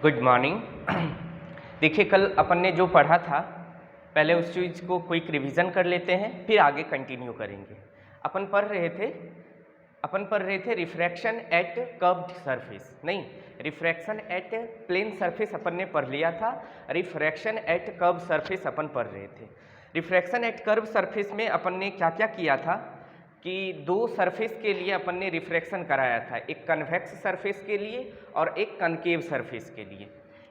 Good morning. देखिए कल अपन ने जो पढ़ा था पहले उस चीज़ को क्विक रिवीजन कर लेते हैं, फिर आगे कंटिन्यू करेंगे। अपन पढ़ रहे थे रिफ्रैक्शन एट कर्व्ड सरफेस, नहीं रिफ्रैक्शन एट प्लेन सरफेस अपन ने पढ़ लिया था। रिफ्रैक्शन एट कर्व सरफेस अपन पढ़ रहे थे। रिफ्रैक्शन एट कर्व सरफेस में अपन ने क्या क्या किया था कि दो सरफेस के लिए अपन ने रिफ्रैक्शन कराया था, एक कन्वेक्स सरफेस के लिए और एक कनकेव सरफेस के लिए।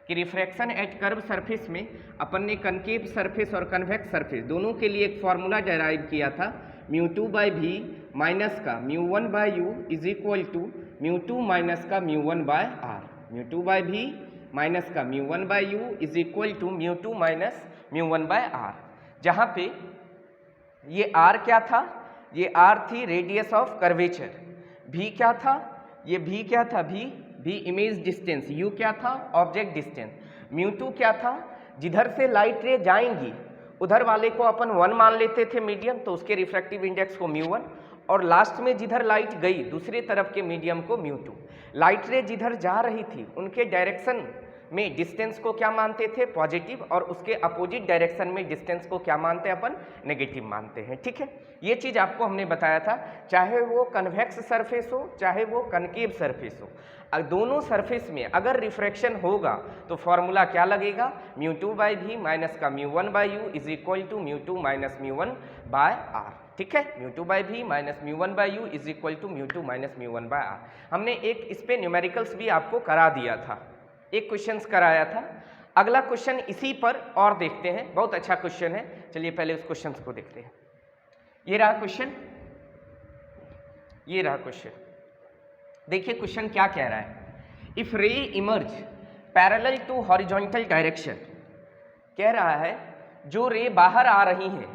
कि रिफ्रैक्शन एट कर्व सरफेस में अपन ने कनकेव सरफेस और कन्वेक्स सरफेस दोनों के लिए एक फॉर्मूला डेराइव किया था, μ2/v माइनस का μ1/u is equal to μ2 minus का μ1/r। μ2/v माइनस का μ1/u is equal to μ2 minus μ1/r, जहाँ पे ये r क्या था, ये r थी रेडियस ऑफ कर्वेचर, v क्या था, ये v क्या था, v इमेज डिस्टेंस, u क्या था ऑब्जेक्ट डिस्टेंस, μ2 क्या था, जिधर से लाइट रे जाएंगी उधर वाले को अपन 1 मान लेते थे मीडियम, तो उसके रिफ्रैक्टिव इंडेक्स को μ1, और लास्ट में जिधर लाइट गई दूसरी तरफ के मीडियम को μ2। लाइट रे जिधर जा रही थी उनके डायरेक्शन में डिस्टेंस को क्या मानते थे, पॉजिटिव, और उसके अपोजिट डायरेक्शन में डिस्टेंस को क्या मानते हैं अपन, नेगेटिव मानते हैं। ठीक है, ये चीज़ आपको हमने बताया था, चाहे वो कन्वेक्स सरफेस हो चाहे वो कनकेव सरफेस हो, दोनों सरफेस में अगर रिफ्रैक्शन होगा तो फॉर्मूला क्या लगेगा, μ2/v माइनस का μ1/u is equal to μ2 minus μ1/r। ठीक है, μ2/v minus μ1/u is equal to μ2 minus μ1/r। हमने एक इस पे न्यूमेरिकल्स भी आपको करा दिया था, एक क्वेश्चंस कराया था। अगला क्वेश्चन इसी पर और देखते हैं, बहुत अच्छा क्वेश्चन है। चलिए पहले उस क्वेश्चंस को देखते हैं। ये रहा क्वेश्चन, ये रहा क्वेश्चन। देखिए क्वेश्चन क्या कह रहा है, if ray emerge parallel to horizontal direction, कह रहा है जो रे बाहर आ रही हैं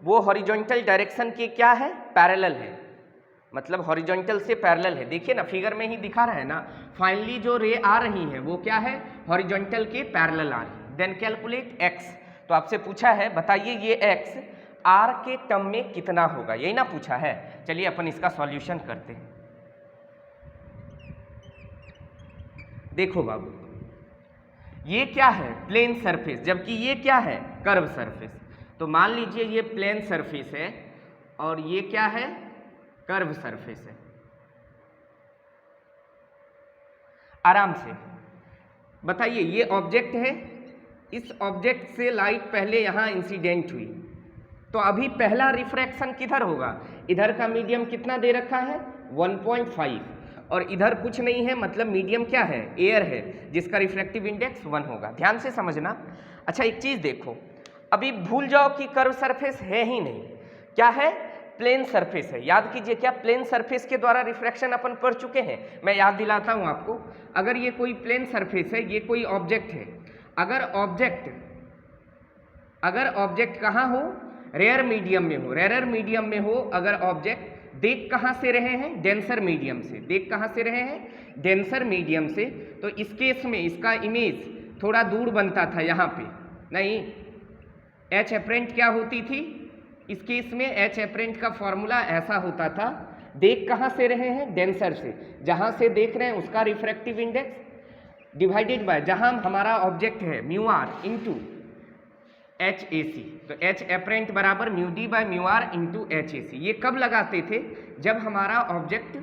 वो हॉरिजॉन्टल डायरेक्शन के क्या है, पैरेलल है, मतलब हॉरिजॉन्टल से पैरेलल है। देखिए ना फिगर में ही दिखा रहा है ना, फाइनली जो रे आ रही है वो क्या है, हॉरिजॉन्टल के पैरेलल आ रही है। देन कैलकुलेट x, तो आपसे पूछा है बताइए ये x r के टर्म में कितना होगा, यही ना पूछा है। चलिए अपन इसका सॉल्यूशन करते हैं। देखो बाबू, ये क्या है, प्लेन सरफेस, जबकि ये क्या है, कर्व सरफेस। तो मान लीजिए ये प्लेन सरफेस है और ये क्या है, कर्व सरफेस है। आराम से बताइए, ये ऑब्जेक्ट है, इस ऑब्जेक्ट से लाइट पहले यहां इंसिडेंट हुई, तो अभी पहला रिफ्रैक्शन किधर होगा, इधर का मीडियम कितना दे रखा है 1.5, और इधर कुछ नहीं है, मतलब मीडियम क्या है, एयर है, जिसका रिफ्रैक्टिव इंडेक्स 1 होगा। ध्यान से समझना। अच्छा एक चीज देखो, अभी भूल जाओ कि कर्व सरफेस है ही नहीं, क्या है, प्लेन सरफेस है। याद कीजिए क्या प्लेन सरफेस के द्वारा रिफ्रैक्शन अपन पढ़ चुके हैं। मैं याद दिलाता हूं आपको, अगर ये कोई प्लेन सरफेस है, ये कोई ऑब्जेक्ट है, अगर ऑब्जेक्ट कहाँ हो, रेयर मीडियम में हो, रेयर मीडियम में हो अगर ऑब्जेक्ट, देख कहाँ से रहे हैं, डेंसर मीडियम से, देख कहाँ से रहे हैं, डेंसर मीडियम से, तो इस केस में इसका इमेज थोड़ा दूर बनता था यहाँ पे, नहीं एच एपरेंट क्या होती थी, इस केस में एच एपरेंट का फॉर्मूला ऐसा होता था, देख कहाँ से रहे हैं, डेंसर से, जहाँ से देख रहे हैं उसका रिफ्रैक्टिव इंडेक्स डिवाइडेड बाय जहाँ हमारा ऑब्जेक्ट है μr इंटू HAC, तो एच एपरेंट बराबर μd/μr इंटू HAC। ये कब लगाते थे, जब हमारा ऑब्जेक्ट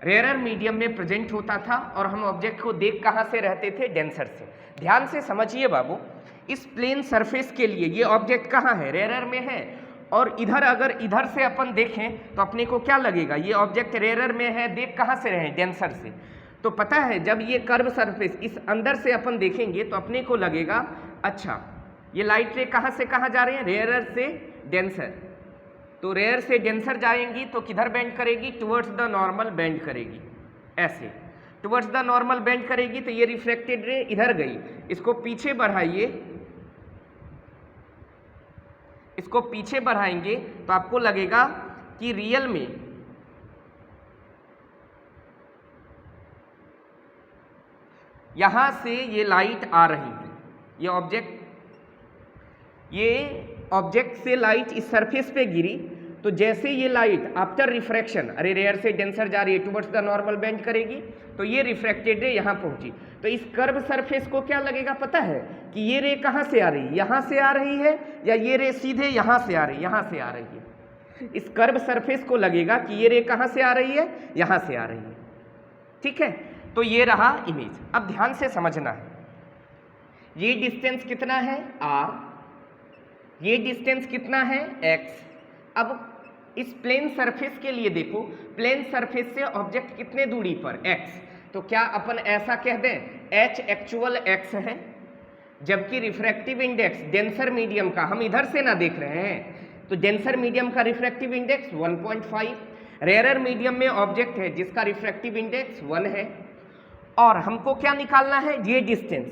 रेयर मीडियम में प्रेजेंट होता था और हम ऑब्जेक्ट को देख कहाँ से रहते थे, डेंसर से। ध्यान से समझिए बाबू, इस प्लेन सरफेस के लिए ये ऑब्जेक्ट कहाँ है, रेयर में है, और इधर अगर इधर से अपन देखें तो अपने को क्या लगेगा, ये ऑब्जेक्ट रेयर में है, देख कहाँ से रहे, डेंसर से। तो पता है जब ये कर्व सरफेस इस अंदर से अपन देखेंगे तो अपने को लगेगा अच्छा ये लाइट रे कहाँ से कहाँ जा रही है, रेयर से डेंसर, तो रेयर से डेंसर जाएंगी तो किधर बेंड करेगी, टुवर्ड्स द नॉर्मल बेंड करेगी, ऐसे टुवर्ड्स द नॉर्मल बेंड करेगी, तो ये रिफ्लेक्टेड रे इधर गई, इसको पीछे बढ़ाइए, इसको पीछे बढ़ाएंगे तो आपको लगेगा कि रियल में यहां से ये लाइट आ रही है, ये ऑब्जेक्ट से लाइट इस सरफेस पे गिरी तो जैसे ये लाइट आफ्टर रिफ्रैक्शन, अरे रेयर से डेंसर जा रही है, टुवर्ड्स द नॉर्मल बेंड करेगी, तो ये रिफ्रैक्टेड रे यहाँ पहुंची, तो इस कर्व सरफेस को क्या लगेगा पता है कि ये रे कहाँ से आ रही है, यहाँ से आ रही है, या ये रे सीधे यहाँ से आ रही है, यहाँ से आ रही है। इस कर्व सरफेस को लगेगा कि ये रे कहाँ से आ रही है, यहाँ से आ रही है। ठीक है, तो ये रहा इमेज। अब ध्यान से समझना है, ये डिस्टेंस कितना है r, ये डिस्टेंस कितना है x। अब इस प्लेन सरफेस के लिए देखो, प्लेन सरफेस से ऑब्जेक्ट कितने दूरी पर, x, तो क्या अपन ऐसा कह दें h एक्चुअल x है, जबकि रिफ्रैक्टिव इंडेक्स डेंसर मीडियम का हम इधर से ना देख रहे हैं, तो डेंसर मीडियम का रिफ्रैक्टिव इंडेक्स 1.5, रेयरर मीडियम में ऑब्जेक्ट है जिसका रिफ्रैक्टिव इंडेक्स 1 है, और हमको क्या निकालना है, ये distance,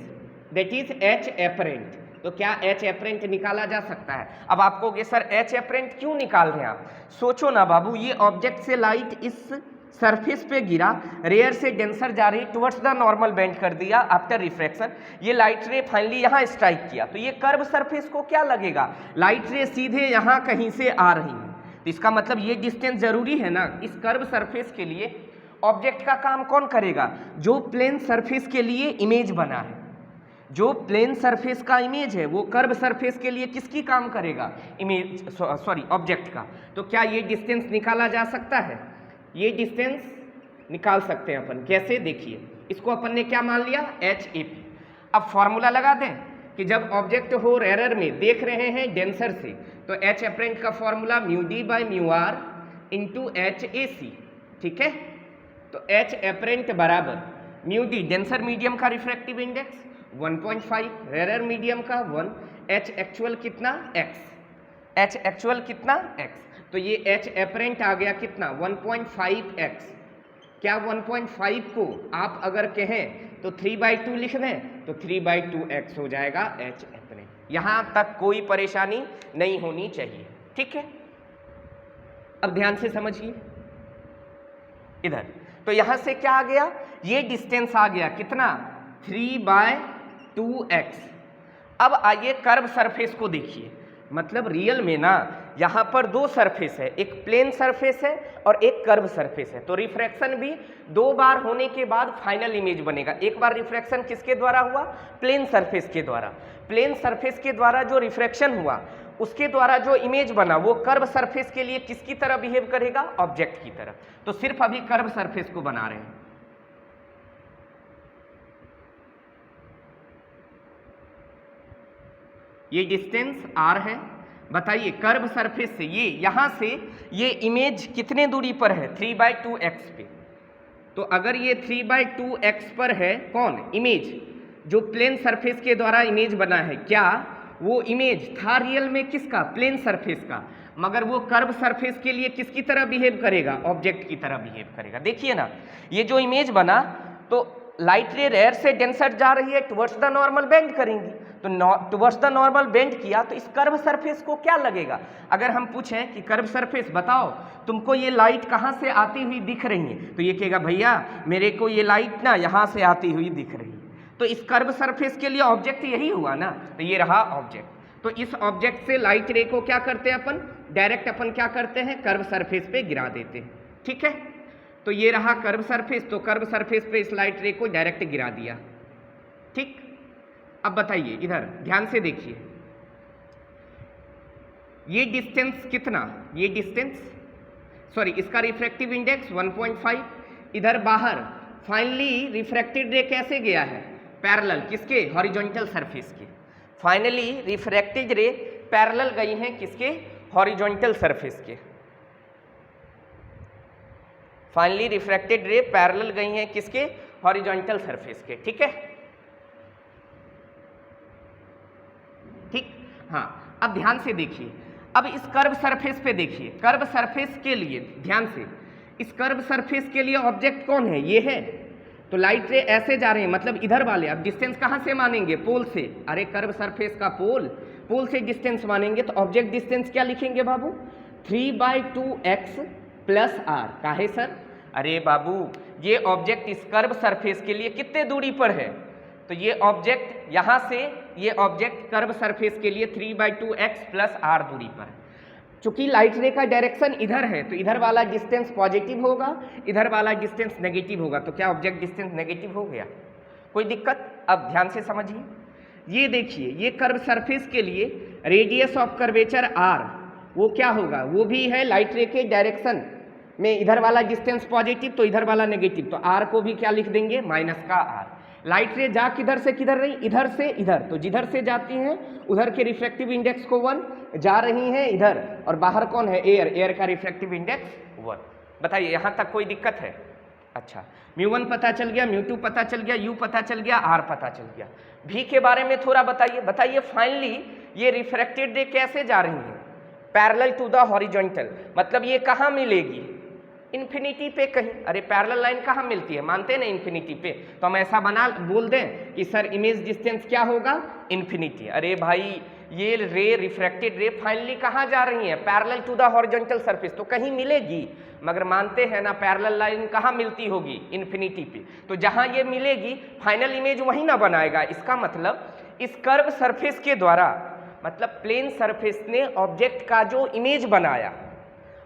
that is h apparent. तो क्या h एपरेंट निकाला जा सकता है। अब आप कहोगे सर h एपरेंट क्यों निकाल रहे हैं आप, सोचो ना बाबू, ये ऑब्जेक्ट से लाइट इस सरफेस पे गिरा, रेयर से डेंसर जा रही, टुवर्ड्स द नॉर्मल बेंड कर दिया आफ्टर रिफ्रैक्शन, ये लाइट रे फाइनली यहाँ स्ट्राइक किया, तो ये कर्व सरफेस को क्या लगेगा, लाइट रे सीधे यहाँ कहीं से आ रही है, तो इसका मतलब ये डिस्टेंस जरूरी है ना। इस कर्व सरफेस के लिए ऑब्जेक्ट का काम कौन करेगा, जो प्लेन सरफेस के लिए इमेज बना है, जो प्लेन सरफेस का इमेज है वो कर्व सरफेस के लिए किसकी काम करेगा, इमेज, सॉरी ऑब्जेक्ट का। तो क्या ये डिस्टेंस निकाला जा सकता है, ये डिस्टेंस निकाल सकते हैं अपन, कैसे देखिए, इसको अपन ने क्या मान लिया, HAP। अब फॉर्मूला लगा दें कि जब ऑब्जेक्ट हो रेयरर में, देख रहे हैं डेंसर से, तो H एपरेंट का फॉर्मूला μd/μr इंटू HAC। ठीक है, तो H एपरेंट बराबर μd डेंसर मीडियम का रिफ्रैक्टिव इंडेक्स 1.5, रेयरर मीडियम का 1, H एक्चुअल कितना x, H एक्चुअल कितना x, तो ये H एपरेंट आ गया कितना 1.5x। क्या 1.5 को आप अगर कहें तो 3/2 लिख दें, तो 3/2x हो जाएगा H एपरेंट। यहाँ तक कोई परेशानी नहीं होनी चाहिए। ठीक है, अब ध्यान से समझिए इधर, तो यहाँ से क्या आ गया, ये डिस्टेंस आ गया कितना 3/2x। अब आइए कर्व सरफेस को देखिए, मतलब रियल में ना यहाँ पर दो सरफेस है, एक प्लेन सरफेस है और एक कर्व सरफेस है, तो रिफ्रैक्शन भी 2 बार होने के बाद फाइनल इमेज बनेगा। एक बार रिफ्रैक्शन किसके द्वारा हुआ, प्लेन सरफेस के द्वारा, प्लेन सरफेस के द्वारा जो रिफ्रैक्शन हुआ उसके द्वारा जो इमेज बना वो कर्व सरफेस के लिए किसकी तरह बिहेव करेगा, ऑब्जेक्ट की तरह। तो सिर्फ अभी कर्व सरफेस को बना रहे हैं। ये डिस्टेंस r है, बताइए कर्व सरफेस से ये यहाँ से ये इमेज कितने दूरी पर है, 3/2x पे। तो अगर ये 3/2x पर है कौन, इमेज, जो प्लेन सरफेस के द्वारा इमेज बना है, क्या वो इमेज था रियल में किसका, प्लेन सरफेस का, मगर वो कर्व सरफेस के लिए किसकी तरह बिहेव करेगा, ऑब्जेक्ट की तरह बिहेव करेगा। देखिए ना, ये जो इमेज बना, तो लाइट रे रेयर से डेंसर जा रही है, टुवर्ड्स द नॉर्मल बेंड करेंगी, तो टुवर्ड्स द नॉर्मल बेंड किया, तो इस कर्व सरफेस को क्या लगेगा। अगर हम पूछें कि कर्व सरफेस बताओ तुमको ये लाइट कहाँ से आती हुई दिख रही है, तो ये कहेगा भैया मेरे को ये लाइट ना यहाँ से आती हुई दिख रही है। तो इस कर्व सरफेस के लिए ऑब्जेक्ट यही हुआ ना, तो ये रहा ऑब्जेक्ट। तो इस ऑब्जेक्ट से लाइट रे को क्या करते हैं अपन, डायरेक्ट अपन क्या करते हैं, कर्व सरफेस पे गिरा देते हैं। ठीक है, तो ये रहा कर्व सरफेस, तो कर्व सरफेस पे इस लाइट रे को डायरेक्ट गिरा दिया। ठीक, अब बताइए इधर ध्यान से देखिए, ये डिस्टेंस कितना, ये डिस्टेंस, सॉरी इसका रिफ्रैक्टिव इंडेक्स 1.5, इधर बाहर फाइनली रिफ्रैक्टेड रे कैसे गया है, पैरेलल किसके, हॉरिजॉन्टल सरफेस के। फाइनली रिफ्रैक्टेड रे पैरेलल गई हैं किसके, हॉरिजॉन्टल सरफेस के। फाइनली रिफ्रैक्टेड रे पैरेलल गई हैं किसके, हॉरिजॉन्टल सरफेस के। ठीक है, ठीक, हाँ। अब ध्यान से देखिए, अब इस कर्व सरफेस पे देखिए, कर्व सरफेस के लिए ध्यान से, इस कर्व सरफेस के लिए ऑब्जेक्ट कौन है, ये है, तो लाइट रे ऐसे जा रहे हैं, मतलब इधर वाले। अब डिस्टेंस कहाँ से मानेंगे, पोल से, अरे कर्व सरफेस का पोल, पोल से डिस्टेंस मानेंगे, तो ऑब्जेक्ट डिस्टेंस क्या लिखेंगे बाबू, 3/2x प्लस r। काहे सर, अरे बाबू ये ऑब्जेक्ट इस कर्व सरफेस के लिए कितने दूरी पर है, तो ये ऑब्जेक्ट यहाँ से, ये ऑब्जेक्ट कर्व सरफेस के लिए 3/2x प्लस r दूरी पर है। चूंकि लाइट रे का डायरेक्शन इधर है तो इधर वाला डिस्टेंस पॉजिटिव होगा, इधर वाला डिस्टेंस नेगेटिव होगा, तो क्या ऑब्जेक्ट डिस्टेंस नेगेटिव हो गया? कोई दिक्कत? अब ध्यान से समझिए, ये देखिए, ये कर्व सरफेस के लिए रेडियस ऑफ कर्वेचर आर वो क्या होगा, वो भी है लाइट रे के डायरेक्शन में, इधर वाला डिस्टेंस पॉजिटिव तो इधर वाला नेगेटिव, तो आर को भी क्या लिख देंगे, माइनस का आर। लाइट रे जा किधर से किधर रही, इधर से इधर, तो जिधर से जाती हैं उधर के रिफ्रैक्टिव इंडेक्स को 1, जा रही हैं इधर, और बाहर कौन है, एयर, एयर का रिफ्रैक्टिव इंडेक्स 1। बताइए यहाँ तक कोई दिक्कत है? अच्छा, μ1 पता चल गया, μ2 पता चल गया, u पता चल गया, r पता चल गया। v के बारे में थोड़ा बताइए फाइनली ये रिफ्रैक्टेड रे कैसे जा रही है, पैरेलल टू द हॉरिजॉन्टल, मतलब ये कहाँ मिलेगी, इन्फिनिटी पे कहीं। अरे पैरेलल लाइन कहाँ मिलती है, मानते हैं ना इन्फिनिटी पे, तो हम ऐसा बोल दें कि सर इमेज डिस्टेंस क्या होगा, इन्फिनिटी। अरे भाई ये रे, रिफ्रैक्टेड रे फाइनली कहाँ जा रही है, parallel to the horizontal surface, तो कहीं मिलेगी, मगर मानते हैं ना पैरेलल लाइन कहाँ मिलती होगी, इन्फिनिटी पे, तो जहाँ ये मिलेगी फाइनल इमेज वहीं ना बनाएगा। इसका मतलब इस कर्व सरफेस के द्वारा, मतलब प्लेन सरफेस ने ऑब्जेक्ट का जो इमेज बनाया,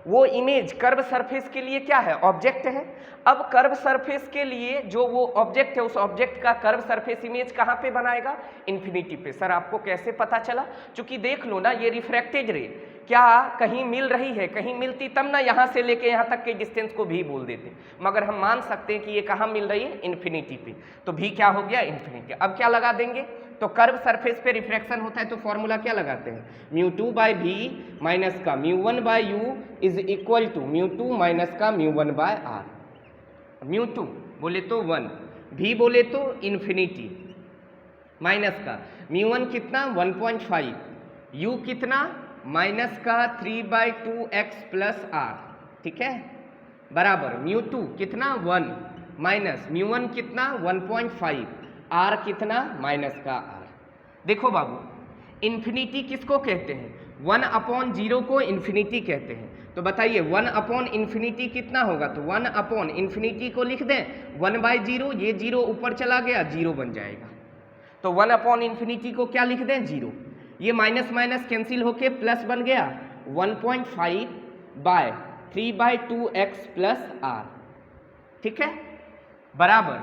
वो इमेज कर्व सरफेस के लिए क्या है, ऑब्जेक्ट है। अब कर्व सरफेस के लिए जो वो ऑब्जेक्ट है, उस ऑब्जेक्ट का कर्व सरफेस इमेज कहाँ पे बनाएगा, इन्फिनिटी पे। सर आपको कैसे पता चला? चूंकि देख लो ना, ये रिफ्रैक्टेड रे क्या कहीं मिल रही है, कहीं मिलती तब ना यहाँ से लेके यहाँ तक के डिस्टेंस को भी बोल देते, मगर हम मान सकते हैं कि ये कहाँ मिल रही है, इन्फिनिटी पे, तो भी क्या हो गया, इन्फिनिटी। अब क्या लगा देंगे, तो कर्व सरफेस पे रिफ्रैक्शन होता है तो फॉर्मूला क्या लगाते हैं, μ2 बाई वी माइनस का μ1 by U is equal to μ2 minus का μ1 बाय आर। μ2 बोले तो 1, v बोले तो इन्फिनिटी, माइनस का μ1 कितना 1.5, u कितना माइनस का 3/2x प्लस आर, ठीक है, बराबर μ2 कितना 1 माइनस μ1 कितना 1.5, आर कितना माइनस का आर। देखो बाबू, इन्फिनिटी किसको कहते हैं, 1/0 को इन्फिनिटी कहते हैं, तो बताइए 1/∞ कितना होगा, तो 1/∞ को लिख दें 1/0, ये 0 ऊपर चला गया 0 बन जाएगा, तो 1/∞ को क्या लिख दें 0, ये माइनस माइनस कैंसिल होके प्लस बन गया 1.5/3/2x प्लस आर, ठीक है, बराबर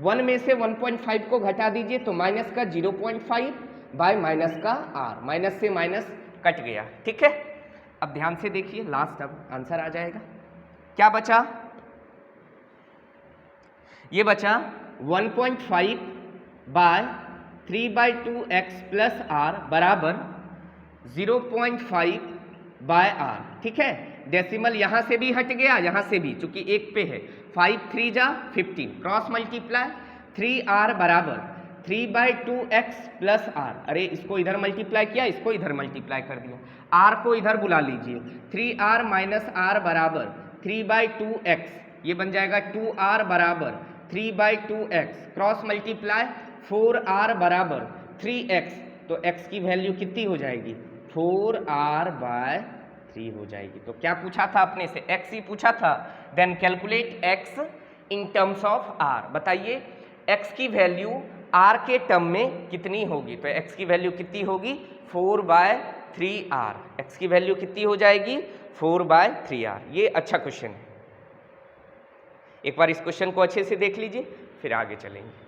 1 में से 1.5 को घटा दीजिए तो माइनस का 0.5 बाय माइनस का आर, माइनस से माइनस कट गया, ठीक है। अब ध्यान से देखिए, लास्ट अब आंसर आ जाएगा, क्या बचा, ये बचा 1.5 बाय 3/2x प्लस आर बराबर 0.5 बाय आर, ठीक है। डेसिमल यहाँ से भी हट गया, यहाँ से भी, चूंकि एक पे है, 5 3 जा 15, क्रॉस मल्टीप्लाई 3r बराबर 3/2x प्लस आर, अरे इसको इधर मल्टीप्लाई किया, इसको इधर मल्टीप्लाई कर दिया, r को इधर बुला लीजिए, 3r माइनस आर बराबर 3/2x, ये बन जाएगा 2r बराबर 3/2x, क्रॉस मल्टीप्लाई 4r बराबर 3x, तो x की वैल्यू कितनी हो जाएगी, 4r/3 हो जाएगी। तो क्या पूछा था अपने से, x ही पूछा था, then calculate x in terms of r। बताइए x की वैल्यू r के टर्म में कितनी होगी, तो x की वैल्यू कितनी होगी 4/3r, x की वैल्यू कितनी हो जाएगी 4/3r। ये अच्छा क्वेश्चन है, एक बार इस क्वेश्चन को अच्छे से देख लीजिए फिर आगे चलेंगे।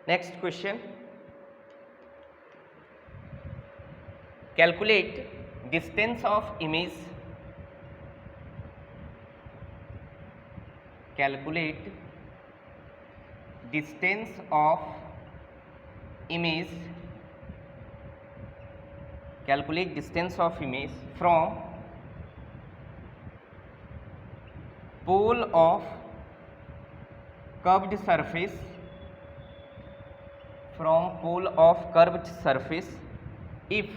Next question, calculate distance of image, calculate distance of image, calculate distance of image from pole of curved surface, from pole of curved surface if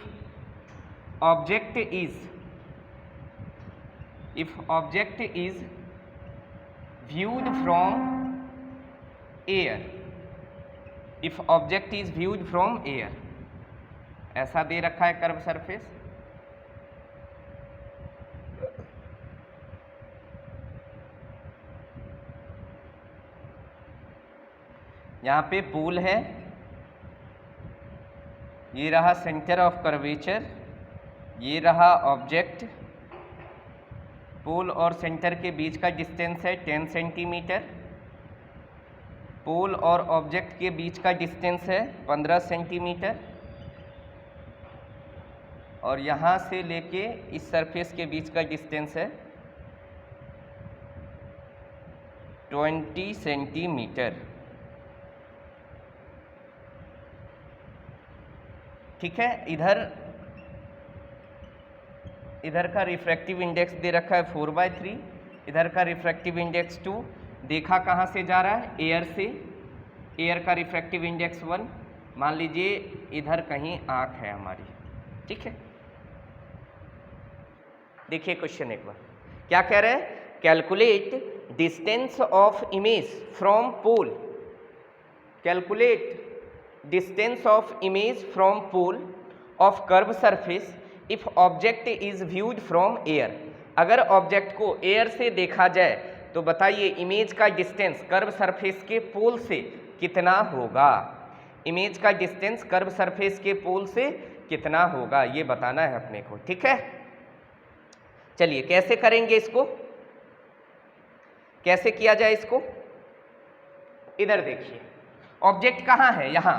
object is viewed from air, if object is viewed from air, ऐसा दे रखा है curve surface. यहाँ पे पोल है, ये रहा centre of curvature, ये रहा ऑब्जेक्ट, पोल और सेंटर के बीच का डिस्टेंस है 10 सेंटीमीटर, पोल और ऑब्जेक्ट के बीच का डिस्टेंस है 15 सेंटीमीटर, और यहाँ से लेके इस सरफेस के बीच का डिस्टेंस है 20 सेंटीमीटर। ठीक है, इधर का रिफ्रैक्टिव इंडेक्स दे रखा है 4/3, इधर का रिफ्रैक्टिव इंडेक्स 2, देखा कहाँ से जा रहा है, एयर से, एयर का रिफ्रैक्टिव इंडेक्स 1, मान लीजिए इधर कहीं आँख है हमारी। ठीक है, देखिए क्वेश्चन एक बार क्या कह रहा है, calculate distance of image from pole, calculate distance of image from pole of curve surface if object is viewed from air. अगर ऑब्जेक्ट को एयर से देखा जाए तो बताइए इमेज का डिस्टेंस कर्व सरफेस के पोल से कितना होगा, इमेज का डिस्टेंस कर्व सरफेस के पोल से कितना होगा, ये बताना है अपने को। ठीक है, चलिए कैसे करेंगे इसको, कैसे किया जाए इसको। इधर देखिए ऑब्जेक्ट कहाँ है, यहाँ,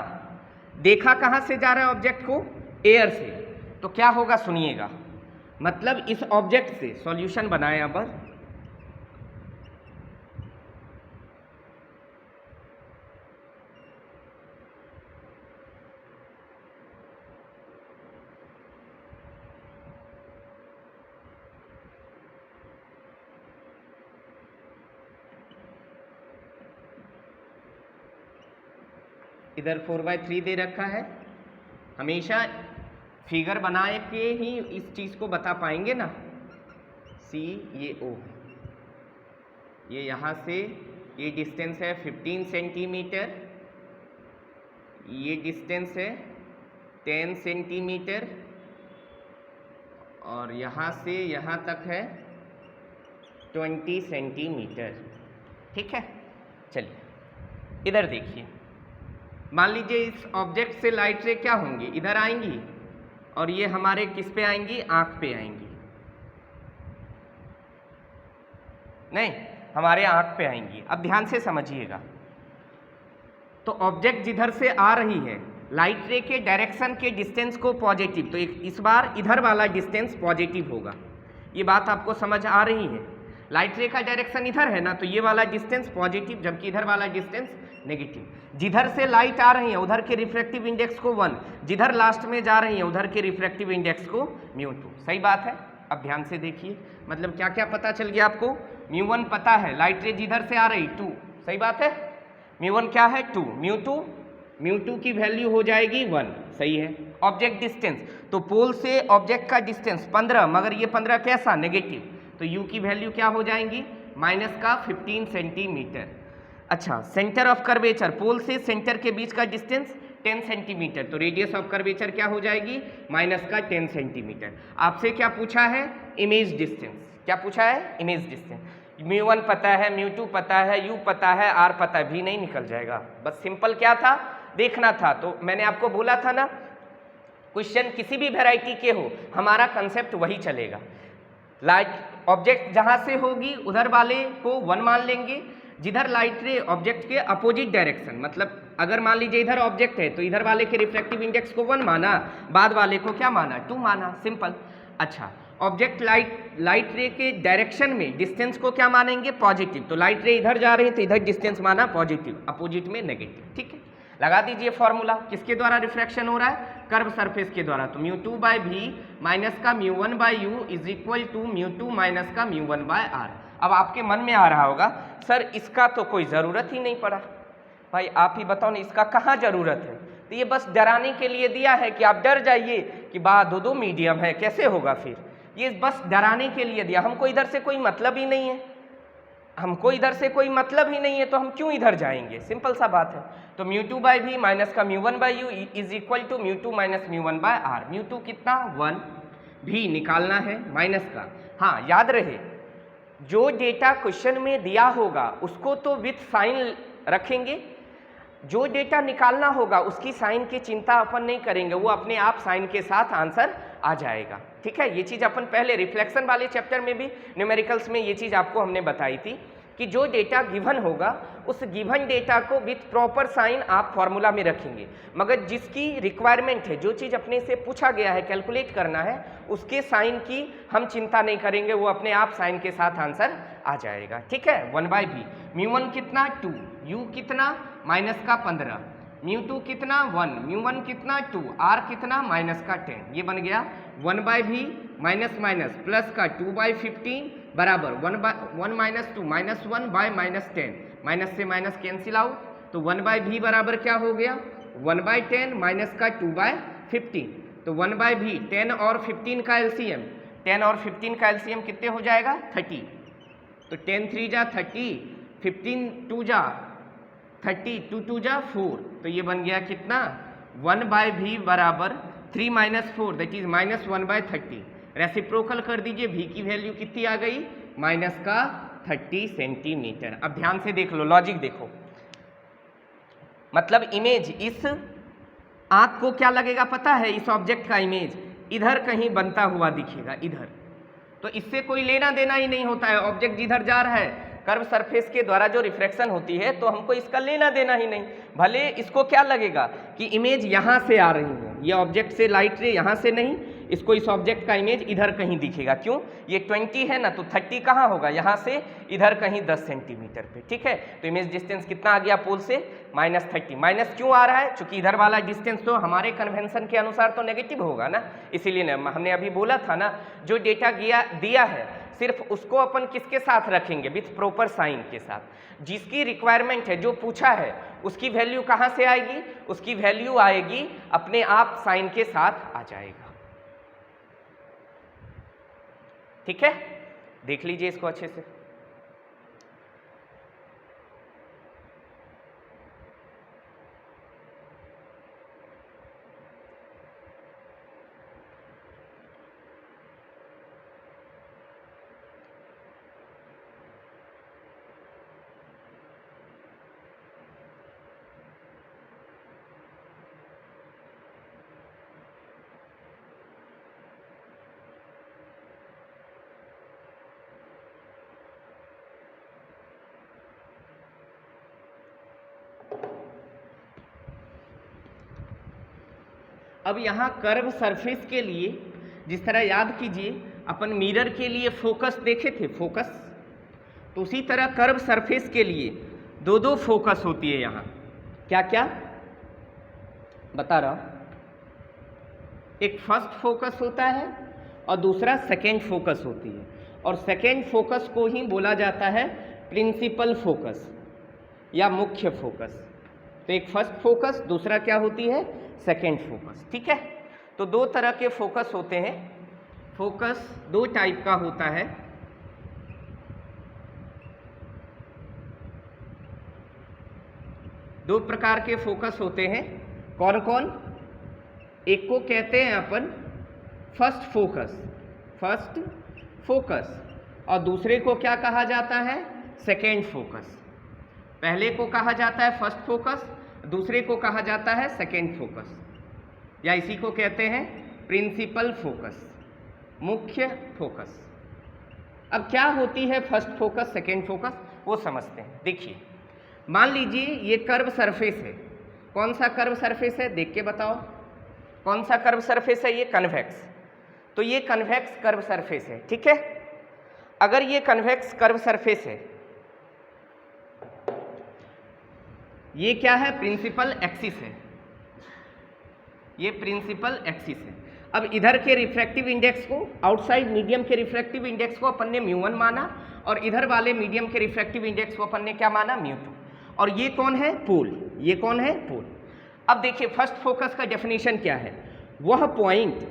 देखा कहाँ से जा रहा है ऑब्जेक्ट को, एयर से, तो क्या होगा सुनिएगा, मतलब इस ऑब्जेक्ट से सॉल्यूशन बनाए अब, इधर 4/3 दे रखा है, हमेशा फिगर बनाए के ही इस चीज़ को बता पाएंगे ना। सी ये ओ, ये यहाँ से ये डिस्टेंस है 15 सेंटीमीटर, ये डिस्टेंस है 10 सेंटीमीटर, और यहाँ से यहाँ तक है 20 सेंटीमीटर। ठीक है, चलिए इधर देखिए, मान लीजिए इस ऑब्जेक्ट से लाइट रे क्या होंगी, इधर आएंगी, और ये हमारे किस पे आएंगी, आँख पे आएंगी, नहीं हमारे आँख पे आएंगी। अब ध्यान से समझिएगा, तो ऑब्जेक्ट जिधर से आ रही है लाइट रे के डायरेक्शन के डिस्टेंस को पॉजिटिव, तो इस बार इधर वाला डिस्टेंस पॉजिटिव होगा, ये बात आपको समझ आ रही है। लाइट रे का डायरेक्शन इधर है ना, तो ये वाला डिस्टेंस पॉजिटिव, जबकि इधर वाला डिस्टेंस नेगेटिव। जिधर से लाइट आ रही है उधर के रिफ्रैक्टिव इंडेक्स को 1, जिधर लास्ट में जा रही है उधर के रिफ्रैक्टिव इंडेक्स को μ2। सही बात है, अब ध्यान से देखिए, मतलब क्या क्या पता चल गया आपको, μ1 पता है, लाइट रे जिधर से आ रही 2, सही बात है, μ1 क्या है 2, μ2 की वैल्यू हो जाएगी 1, सही है। ऑब्जेक्ट डिस्टेंस, तो पोल से ऑब्जेक्ट का डिस्टेंस 15, मगर ये 15 कैसा, नेगेटिव, तो u की वैल्यू क्या हो जाएंगी, माइनस का 15 सेंटीमीटर। अच्छा, सेंटर ऑफ कर्वेचर, पोल से सेंटर के बीच का डिस्टेंस 10 सेंटीमीटर, तो रेडियस ऑफ कर्वेचर क्या हो जाएगी, माइनस का 10 सेंटीमीटर। आपसे क्या पूछा है, इमेज डिस्टेंस, क्या पूछा है, इमेज डिस्टेंस। μ1 पता है, μ2 पता है, u पता है, r पता है, भी नहीं निकल जाएगा, बस सिंपल क्या था, देखना था। तो मैंने आपको बोला था ना, क्वेश्चन किसी भी वैरायटी के हो हमारा कंसेप्ट वही चलेगा। लाइट ऑब्जेक्ट जहाँ से होगी उधर वाले को 1 मान लेंगे, जिधर लाइट रे ऑब्जेक्ट के अपोजिट डायरेक्शन, मतलब अगर मान लीजिए इधर ऑब्जेक्ट है तो इधर वाले के रिफ्रैक्टिव इंडेक्स को 1 माना, बाद वाले को क्या माना, 2 माना, सिंपल। अच्छा, ऑब्जेक्ट लाइट रे के डायरेक्शन में डिस्टेंस को क्या मानेंगे? पॉजिटिव। तो लाइट रे इधर जा रही है तो इधर डिस्टेंस माना पॉजिटिव, अपोजिट में नेगेटिव। ठीक है, लगा दीजिए फॉर्मूला। किसके द्वारा रिफ्रैक्शन हो रहा है? कर्व सरफेस के द्वारा। तो μ2 बाई वी माइनस का μ1 by U is equal to μ2 minus का μ1 बाय आर। अब आपके मन में आ रहा होगा सर इसका तो कोई ज़रूरत ही नहीं पड़ा। भाई आप ही बताओ ना, इसका कहाँ ज़रूरत है? तो ये बस डराने के लिए दिया है कि आप डर जाइए कि बा दो मीडियम है, कैसे होगा फिर। ये बस डराने के लिए दिया, हमको इधर से कोई मतलब ही नहीं है, हमको इधर से कोई मतलब ही नहीं है, तो हम क्यों इधर जाएंगे? सिंपल सा बात है। तो μ2 बाई वी माइनस का μ1 by U is equal to μ2 minus μ1 by R. μ2 कितना? 1, भी निकालना है माइनस का। हाँ, याद रहे जो डेटा क्वेश्चन में दिया होगा उसको तो विथ साइन रखेंगे, जो डेटा निकालना होगा उसकी साइन की चिंता अपन नहीं करेंगे, वो अपने आप साइन के साथ आंसर आ जाएगा। ठीक है, ये चीज़ अपन पहले रिफ्लेक्शन वाले चैप्टर में भी न्यूमेरिकल्स में ये चीज़ आपको हमने बताई थी कि जो डेटा गिवन होगा उस गिवन डेटा को विथ प्रॉपर साइन आप फॉर्मूला में रखेंगे, मगर जिसकी रिक्वायरमेंट है, जो चीज़ अपने से पूछा गया है कैलकुलेट करना है, उसके साइन की हम चिंता नहीं करेंगे, वो अपने आप साइन के साथ आंसर आ जाएगा। ठीक है, 1 बाई वी μ1 कितना? 2, यू कितना? माइनस का 15, μ2 कितना? 1, μ1 कितना? 2, आर कितना? माइनस का 10। ये बन गया 1 by v minus minus plus का 2 बाई 15 बराबर 1 minus 2 minus 1 by minus 10, minus से माइनस कैंसिल आउट, तो 1 बाई वी बराबर क्या हो गया? 1 बाई 10 माइनस का 2 बाय 15, तो 1 बाई वी 10 और 15 का एलसीएम, 10 और 15 का एलसीएम कितने हो जाएगा? 30। तो 10 3 जा 30, 15 2 जा 30, 2 2 जा 4, तो ये बन गया कितना? 1 बाई वी बराबर 3 minus 4 that is minus 1 by 30। Reciprocal कर दीजिए, v की वैल्यू कितनी आ गई? माइनस का 30 सेंटीमीटर। अब ध्यान से देख लो, लॉजिक देखो, मतलब इमेज इस आंख को क्या लगेगा पता है? इस ऑब्जेक्ट का इमेज इधर कहीं बनता हुआ दिखेगा, इधर, तो इससे कोई लेना देना ही नहीं होता है। ऑब्जेक्ट जिधर जा रहा है कर्व सरफेस के द्वारा जो रिफ्रैक्शन होती है, तो हमको इसका लेना देना ही नहीं। भले इसको क्या लगेगा कि इमेज यहाँ से आ रही है, ये ऑब्जेक्ट से लाइट रे यहाँ से नहीं, इसको इस ऑब्जेक्ट का इमेज इधर कहीं दिखेगा। क्यों? ये 20 है ना, तो 30 कहाँ होगा? यहाँ से इधर कहीं 10 सेंटीमीटर पे। ठीक है, तो इमेज डिस्टेंस कितना आ गया पोल से? -30। माइनस क्यों आ रहा है? चूंकि इधर वाला डिस्टेंस तो हमारे कन्वेंशन के अनुसार तो नेगेटिव होगा ना, इसीलिए ना हमने अभी बोला था ना, जो डेटा दिया है सिर्फ उसको अपन किसके साथ रखेंगे? विथ प्रॉपर साइन के साथ। जिसकी रिक्वायरमेंट है, जो पूछा है, उसकी वैल्यू कहाँ से आएगी? उसकी वैल्यू आएगी अपने आप साइन के साथ आ जाएगा। ठीक है, देख लीजिए इसको अच्छे से। अब यहाँ कर्व सरफेस के लिए जिस तरह याद कीजिए अपन मिरर के लिए फोकस देखे थे, फोकस, तो उसी तरह कर्व सरफेस के लिए दो फोकस होती है यहाँ। क्या क्या बता रहा हूँ? एक फर्स्ट फोकस होता है और दूसरा सेकेंड फोकस होती है, और सेकेंड फोकस को ही बोला जाता है प्रिंसिपल फोकस या मुख्य फोकस। तो एक फर्स्ट फोकस, दूसरा क्या होती है? Second focus. ठीक है, तो दो तरह के फोकस होते हैं। फोकस दो टाइप का होता है, दो प्रकार के फोकस होते हैं। कौन कौन? एक को कहते हैं अपन फर्स्ट फोकस, फर्स्ट फोकस, और दूसरे को क्या कहा जाता है? Second focus. पहले को कहा जाता है फर्स्ट फोकस, दूसरे को कहा जाता है सेकेंड फोकस, या इसी को कहते हैं प्रिंसिपल फोकस, मुख्य फोकस। अब क्या होती है फर्स्ट फोकस, सेकेंड फोकस, वो समझते हैं। देखिए, मान लीजिए ये कर्व सरफेस है। कौन सा कर्व सरफेस है? देख के बताओ, कौन सा कर्व सरफेस है? ये कन्वेक्स। तो ये कन्वेक्स कर्व सरफेस है, ठीक है। अगर ये कन्वेक्स कर्व सरफेस है, ये क्या है, प्रिंसिपल एक्सिस है, ये प्रिंसिपल एक्सिस है। अब इधर के रिफ्रैक्टिव इंडेक्स को, आउटसाइड मीडियम के रिफ्रैक्टिव इंडेक्स को अपन ने μ1 माना, और इधर वाले मीडियम के रिफ्रैक्टिव इंडेक्स को अपन ने क्या माना, μ2। और ये कौन है, पोल, ये कौन है, पोल। अब देखिए फर्स्ट फोकस का डेफिनेशन क्या है, वह पॉइंट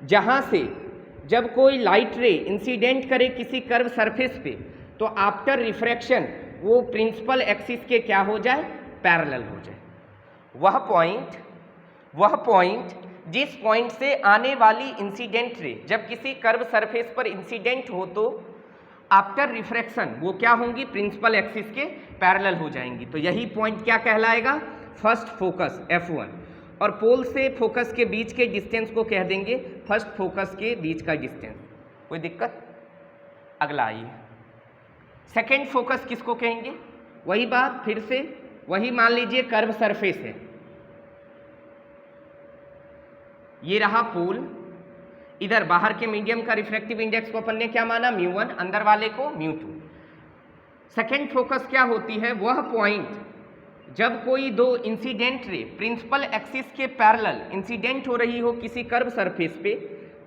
जहां से जब कोई लाइट रे इंसिडेंट करे किसी कर्व सरफेस पे, तो आफ्टर रिफ्रैक्शन वो प्रिंसिपल एक्सिस के क्या हो जाए, पैरेलल हो जाए। वह पॉइंट जिस पॉइंट से आने वाली इंसिडेंट रे जब किसी कर्व सरफेस पर इंसिडेंट हो, तो आफ्टर रिफ्रैक्शन वो क्या होंगी, प्रिंसिपल एक्सिस के पैरेलल हो जाएंगी। तो यही पॉइंट क्या कहलाएगा, फर्स्ट फोकस F1। और पोल से फोकस के बीच के डिस्टेंस को कह देंगे फर्स्ट फोकस के बीच का डिस्टेंस। कोई दिक्कत? अगला आइए, सेकेंड फोकस किसको कहेंगे, वही बात फिर से, वही मान लीजिए कर्व सरफेस है, ये रहा पोल, इधर बाहर के मीडियम का रिफ्रैक्टिव इंडेक्स को अपन ने क्या माना, μ1, अंदर वाले को μ2। सेकेंड फोकस क्या होती है, वह पॉइंट जब कोई दो इंसिडेंट रे प्रिंसिपल एक्सिस के पैरेलल इंसिडेंट हो रही हो किसी कर्व सरफेस पे,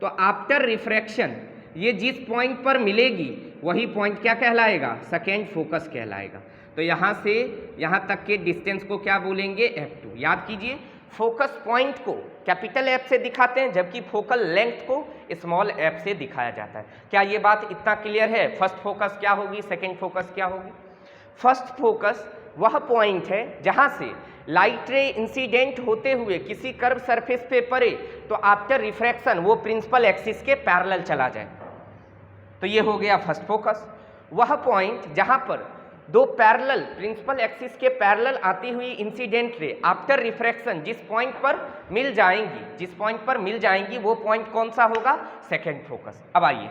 तो आफ्टर रिफ्रैक्शन ये जिस पॉइंट पर मिलेगी वही पॉइंट क्या कहलाएगा, सेकेंड फोकस कहलाएगा। तो यहाँ से यहाँ तक के डिस्टेंस को क्या बोलेंगे, F2। याद कीजिए, फोकस पॉइंट को कैपिटल F से दिखाते हैं, जबकि फोकल लेंथ को स्मॉल f से दिखाया जाता है। क्या ये बात इतना क्लियर है? फर्स्ट फोकस क्या होगी, सेकेंड फोकस क्या होगी। फर्स्ट फोकस वह पॉइंट है जहां से लाइट रे इंसिडेंट होते हुए किसी कर्व सरफेस पे पड़े, तो आफ्टर रिफ्रैक्शन वो प्रिंसिपल एक्सिस के पैरेलल चला जाए, तो ये हो गया फर्स्ट फोकस। वह पॉइंट जहां पर दो पैरेलल प्रिंसिपल एक्सिस के पैरेलल आती हुई इंसिडेंट रे आफ्टर रिफ्रैक्शन जिस पॉइंट पर मिल जाएंगी वो पॉइंट कौन सा होगा, सेकेंड फोकस। अब आइए,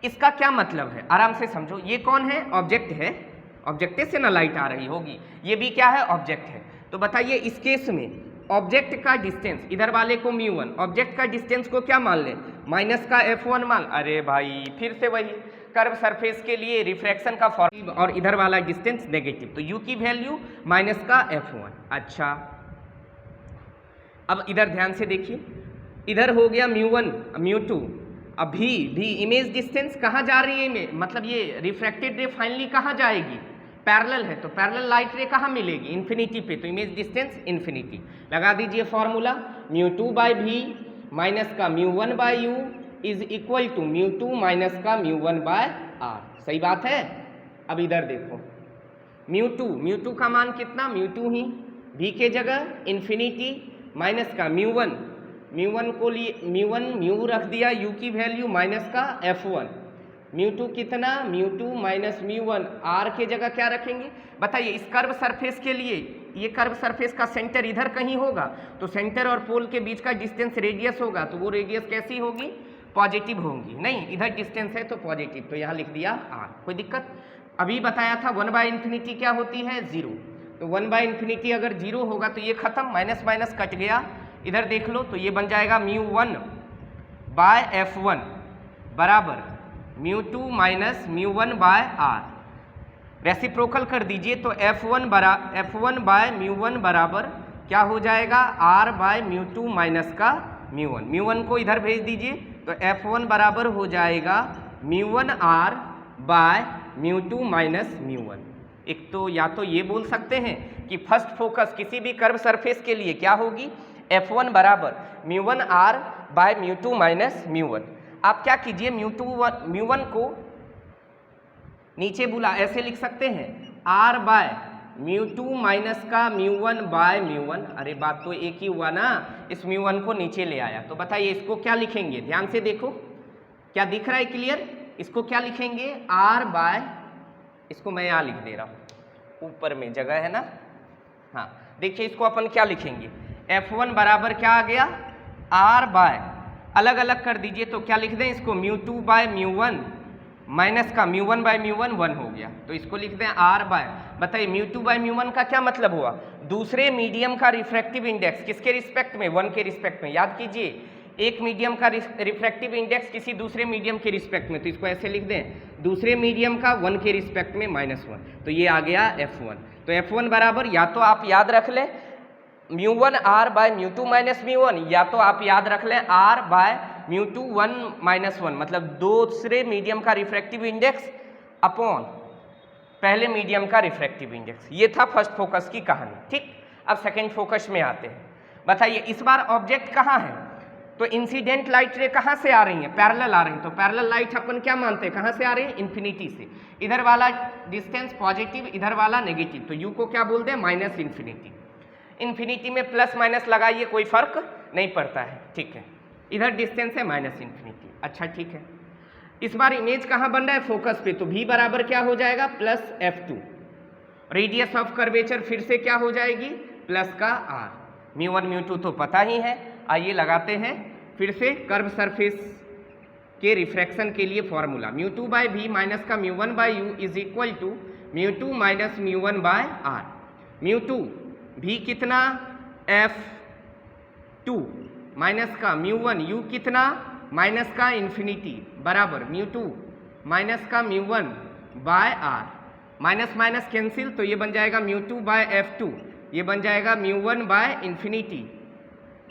इसका क्या मतलब है, आराम से समझो। ये कौन है, ऑब्जेक्ट है, ऑब्जेक्ट से ना लाइट आ रही होगी, ये भी क्या है, ऑब्जेक्ट है। तो बताइए इस केस में ऑब्जेक्ट का डिस्टेंस, इधर वाले को μ1, ऑब्जेक्ट का डिस्टेंस को क्या मान लें, माइनस का F1 मान। अरे भाई फिर से वही, कर्व सरफेस के लिए रिफ्रैक्शन का फॉर्मूला और इधर वाला डिस्टेंस नेगेटिव, तो u की वैल्यू माइनस का F1। अच्छा, अब इधर ध्यान से देखिए, इधर हो गया μ1 μ2, अब भी इमेज डिस्टेंस कहाँ जा रही है, मतलब ये रिफ्रैक्टेड रे फाइनली कहाँ जाएगी, पैरेलल है, तो पैरेलल लाइट रे कहाँ मिलेगी, इन्फिनिटी पे, तो इमेज डिस्टेंस इन्फिनिटी। लगा दीजिए फॉर्मूला, μ2/v माइनस का μ1/u is equal to μ2 minus का μ1/r। सही बात है। अब इधर देखो, μ2 का मान कितना, μ2 ही, v के जगह इन्फिनिटी माइनस का μ1 को लिए μ रख दिया, u की वैल्यू माइनस का F1, μ2 कितना, μ2 माइनस μ1, r के जगह क्या रखेंगे। बताइए इस कर्व सरफेस के लिए, ये कर्व सरफेस का सेंटर इधर कहीं होगा, तो सेंटर और पोल के बीच का डिस्टेंस रेडियस होगा, तो वो रेडियस कैसी होगी, पॉजिटिव होंगी। नहीं, इधर डिस्टेंस है तो पॉजिटिव, तो यहाँ लिख दिया r। कोई दिक्कत? अभी बताया था 1/∞ क्या होती है, 0, तो 1/∞ अगर 0 होगा तो ये खत्म, माइनस माइनस कट गया। इधर देख लो, तो ये बन जाएगा μ1/F1 बराबर μ2 माइनस μ1/r। रेसिप्रोकल कर दीजिए, तो F1/μ1 बराबर क्या हो जाएगा, r/μ2 माइनस का μ1 को इधर भेज दीजिए, तो F1 बराबर हो जाएगा μ1r/μ2 माइनस μ1। एक तो या तो ये बोल सकते हैं कि फर्स्ट फोकस किसी भी कर्व सरफेस के लिए क्या होगी, F1 बराबर μ1r/μ2 माइनस μ1। आप क्या कीजिए, μ1 को नीचे बुला, ऐसे लिख सकते हैं r/μ2 माइनस का μ1/μ1। अरे बात तो एक ही हुआ ना, इस μ1 को नीचे ले आया। तो बताइए इसको क्या लिखेंगे, ध्यान से देखो, क्या दिख रहा है क्लियर, इसको क्या लिखेंगे, इसको मैं यहाँ लिख दे रहा हूँ, ऊपर में जगह है ना। हाँ देखिए, इसको अपन क्या लिखेंगे, F1 बराबर क्या आ गया, r/, अलग अलग कर दीजिए, तो क्या लिख दें इसको, μ2/μ1 माइनस का μ1/μ1 1 हो गया, तो इसको लिख दें r/। बताइए μ2/μ1 का क्या मतलब हुआ, दूसरे मीडियम का रिफ्रैक्टिव इंडेक्स किसके रिस्पेक्ट में, 1 के रिस्पेक्ट में। याद कीजिए, एक मीडियम का रिफ्रैक्टिव इंडेक्स किसी दूसरे मीडियम के रिस्पेक्ट में, तो इसको ऐसे लिख दें, दूसरे मीडियम का 1 के रिस्पेक्ट में -1, तो ये आ गया F1। तो F1 बराबर या तो आप याद रख लें μ1 R बाय μ2 माइनस μ1, या तो आप याद रख लें R बाय μ2 1 -1, मतलब दूसरे मीडियम का रिफ्रैक्टिव इंडेक्स अपॉन पहले मीडियम का रिफ्रैक्टिव इंडेक्स। ये था फर्स्ट फोकस की कहानी। ठीक, अब सेकंड फोकस में आते हैं। बताइए इस बार ऑब्जेक्ट कहाँ है, तो इंसिडेंट लाइट रे कहाँ से आ रही है, पैरेलल आ रही है, तो पैरेलल लाइट अपन क्या मानते हैं, कहाँ से आ रही है, इन्फिनिटी से। इधर वाला डिस्टेंस पॉजिटिव, इधर वाला नेगेटिव, तो यू को क्या बोलते हैं, माइनस इन्फिनिटी। इन्फिनिटी में प्लस माइनस लगाइए, कोई फर्क नहीं पड़ता है। ठीक है, इधर डिस्टेंस है माइनस इन्फिनिटी। अच्छा ठीक है, इस बार इमेज कहाँ बन रहा है, फोकस पे, तो v बराबर क्या हो जाएगा, plus F2। Radius of curvature फिर से क्या हो जाएगी, प्लस का r। μ1 μ2 तो पता ही है, आइए लगाते हैं फिर से कर्व सरफेस के रिफ्रैक्शन के लिए फॉर्मूला। μ2 बाय v माइनस का μ1 by u is equal to μ2 minus μ1 by r। μ2 v कितना, F2 माइनस का μ1 u कितना, माइनस का इन्फिनिटी, बराबर μ2 माइनस का μ1 by r। Minus minus cancel, तो ये बन जाएगा μ2 बाय F2, ये बन जाएगा μ1 बाय इन्फिनिटी,